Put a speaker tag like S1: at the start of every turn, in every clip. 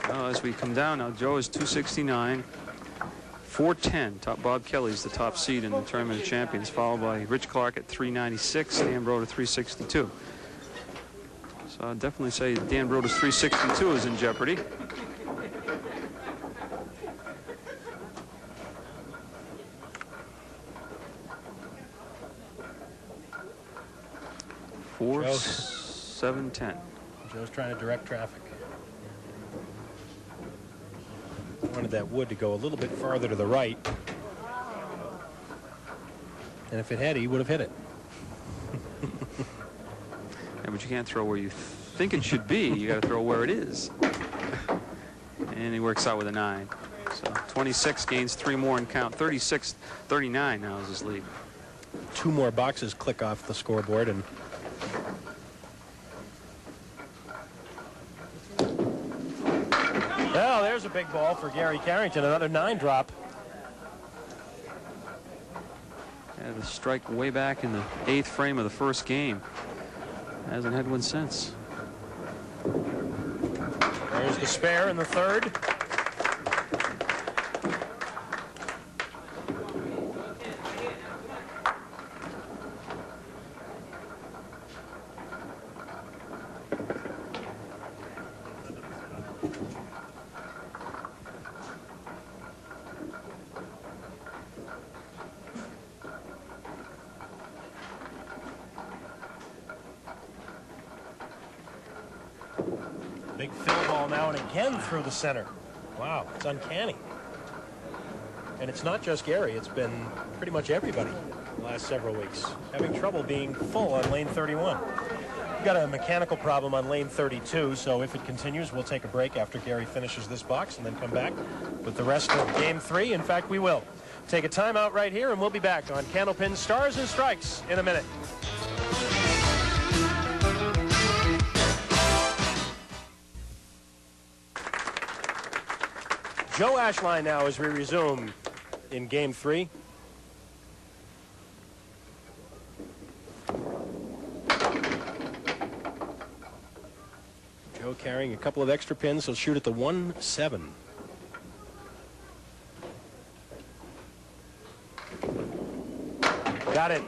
S1: As we come down now, Joe is 269. 410. Bob Kelly's the top seed in the Tournament of Champions, followed by Rich Clark at 396, Dan Broder 362. So I'd definitely say Dan Broder's 362 is in jeopardy. Four, 710.
S2: Joe's trying to direct traffic. Wanted that wood to go a little bit farther to the right. And if it had, he would have hit it.
S1: Yeah, but you can't throw where you think it should be. You got to throw where it is. And he works out with a 9. So 26 gains 3 more and count. 36-39 now is his lead.
S2: 2 more boxes click off the scoreboard and well, there's a big ball for Gary Carrington, another 9 drop.
S1: Yeah, the strike way back in the 8th frame of the first game. Hasn't had one since.
S2: There's the spare in the 3rd. Big fill ball now and again through the center. Wow, it's uncanny. And it's not just Gary, it's been pretty much everybody the last several weeks having trouble being full on lane 31. We've got a mechanical problem on lane 32, so if it continues, we'll take a break after Gary finishes this box and then come back with the rest of game 3. In fact, we will take a timeout right here, and we'll be back on Candlepin Stars and Strikes in a minute. Joe Ashline now as we resume in game 3. Joe carrying a couple of extra pins. He'll shoot at the 1-7. Got it.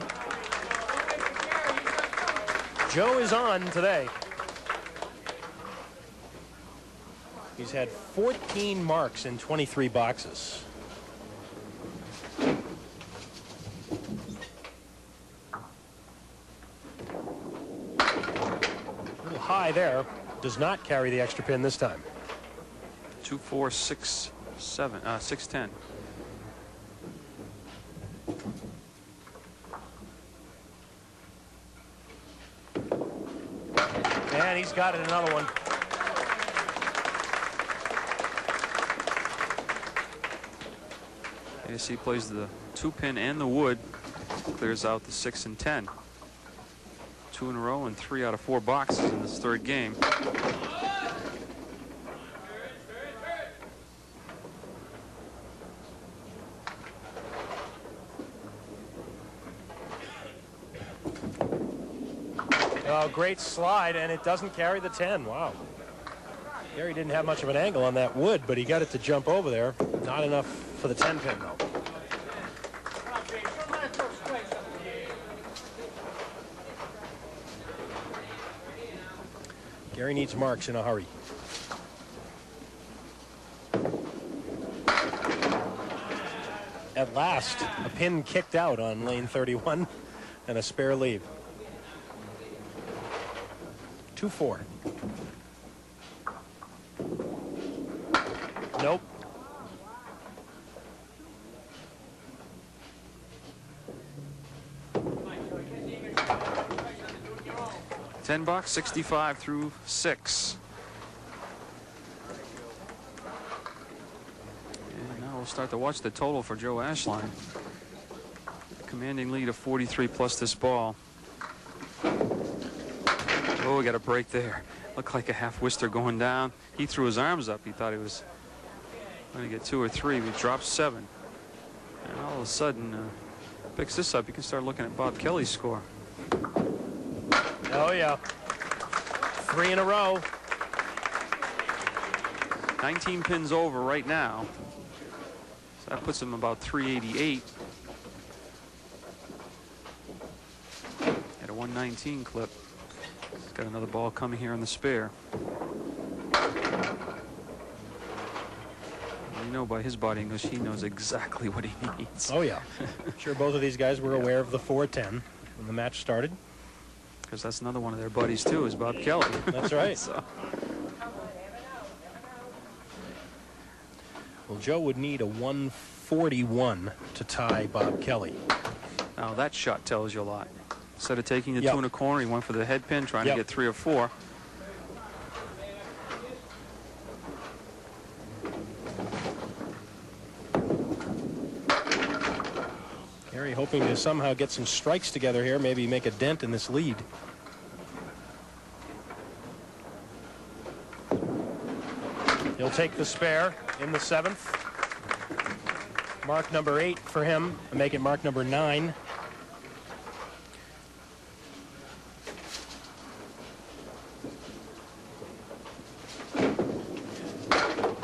S2: Joe is on today. He's had 14 marks in 23 boxes. A little high there. Does not carry the extra pin this time.
S1: 2, 4, 6, 7, 610.
S2: And he's got it, another one.
S1: As he plays the 2-pin and the wood, clears out the 6 and 10. 2 in a row and 3 out of 4 boxes in this 3rd game.
S2: Oh, great slide, and it doesn't carry the 10. Wow. Gary didn't have much of an angle on that wood, but he got it to jump over there. Not enough for the 10-pin, though. Gary needs marks in a hurry. At last, a pin kicked out on lane 31 and a spare leave. 2-4. Nope.
S1: $10, 65 through 6. And now we'll start to watch the total for Joe Ashline. Commanding lead of 43 plus this ball. Oh, we got a break there. Looked like a half Worcester going down. He threw his arms up. He thought he was going to get 2 or 3. We dropped 7. And all of a sudden, picks this up. You can start looking at Bob Kelly's score.
S2: Oh, yeah. 3 in a row.
S1: 19 pins over right now. So that puts him about 388. At a 119 clip. He's got another ball coming here in the spare. You know, by his body English, he knows exactly what he needs.
S2: Oh, yeah. I'm sure both of these guys were aware of the 410 when the match started.
S1: Because that's another one of their buddies, too, is Bob Kelly.
S2: That's right.
S1: So.
S2: Well, Joe would need a 141 to tie Bob Kelly.
S1: Now, that shot tells you a lot. Instead of taking the
S2: Yep.
S1: 2 in a corner, he went for the head pin, trying
S2: Yep.
S1: to get 3 or 4.
S2: Gary hoping to somehow get some strikes together here, maybe make a dent in this lead. He'll take the spare in the 7th. Mark number 8 for him, and make it mark number 9.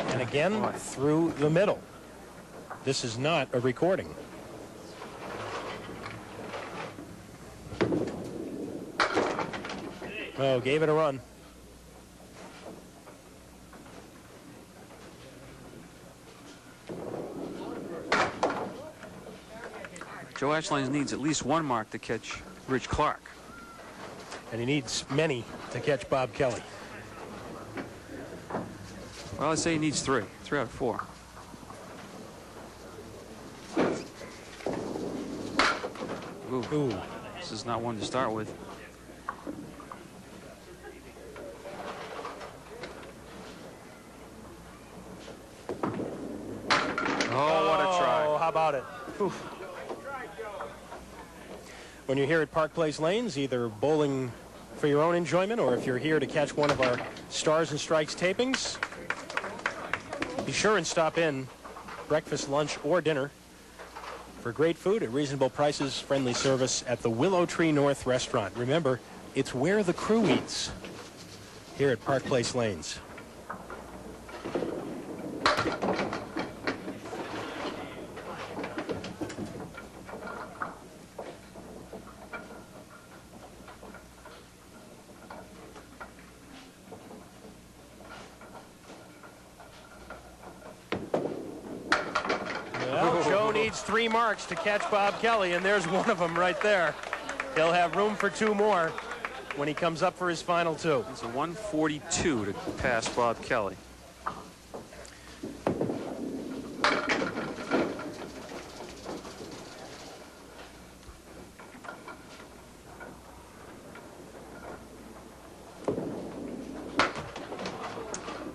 S2: And again, through the middle. This is not a recording. Oh, gave it a run.
S1: Joe Ashline needs at least 1 mark to catch Rich Clark.
S2: And he needs many to catch Bob Kelly.
S1: Well, I'd say he needs 3. 3 out of 4. Ooh. This is not one to start with. Oh, what a try.
S2: Oh, how about it? Oof. When you're here at Park Place Lanes, either bowling for your own enjoyment or if you're here to catch one of our Stars and Strikes tapings, be sure and stop in, breakfast, lunch, or dinner, for great food at reasonable prices, friendly service at the Willow Tree North restaurant. Remember, it's where the crew eats here at Park Place Lanes. Well, Joe needs 3 marks to catch Bob Kelly, and there's one of them right there. He'll have room for 2 more when he comes up for his final 2.
S1: It's a 142 to pass Bob Kelly.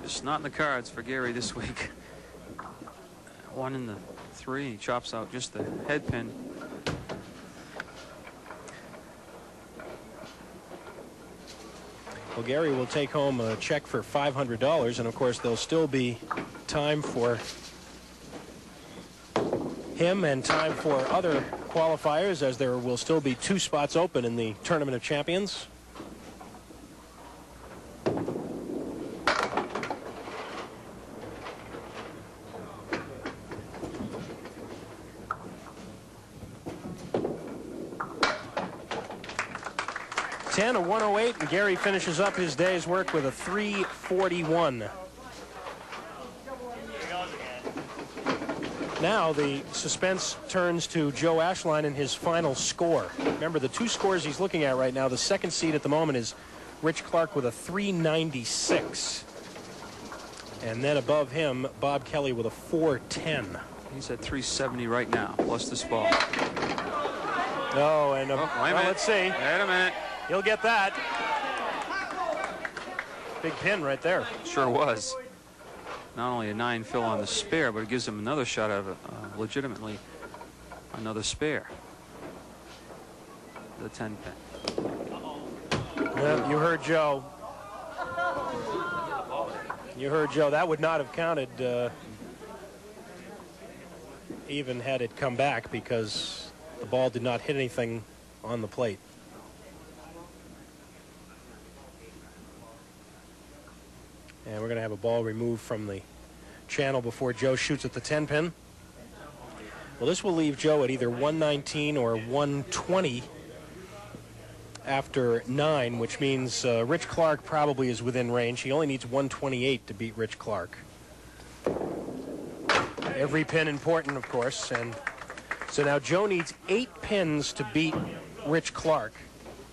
S1: Just not in the cards for Gary this week. 1 in the 3. He chops out just the head pin.
S2: Well, Gary will take home a check for $500, and of course there'll still be time for him and time for other qualifiers, as there will still be 2 spots open in the Tournament of Champions. A 108, and Gary finishes up his day's work with a 341. Now the suspense turns to Joe Ashline and his final score. Remember, the 2 scores he's looking at right now, the second seed at the moment is Rich Clark with a 396. And then above him, Bob Kelly with a 410.
S1: He's at 370 right now, plus this ball.
S2: Oh, and
S1: wait a minute.
S2: let's see.
S1: Wait a minute.
S2: He'll get that. Big pin right there.
S1: Sure was. Not only a 9 fill on the spare, but it gives him another shot at legitimately another spare. The 10 pin.
S2: Well, you heard Joe. You heard Joe. That would not have counted even had it come back, because the ball did not hit anything on the plate. And we're going to have a ball removed from the channel before Joe shoots at the 10 pin. Well, this will leave Joe at either 119 or 120 after 9, which means Rich Clark probably is within range. He only needs 128 to beat Rich Clark. Every pin important, of course, and so now Joe needs 8 pins to beat Rich Clark.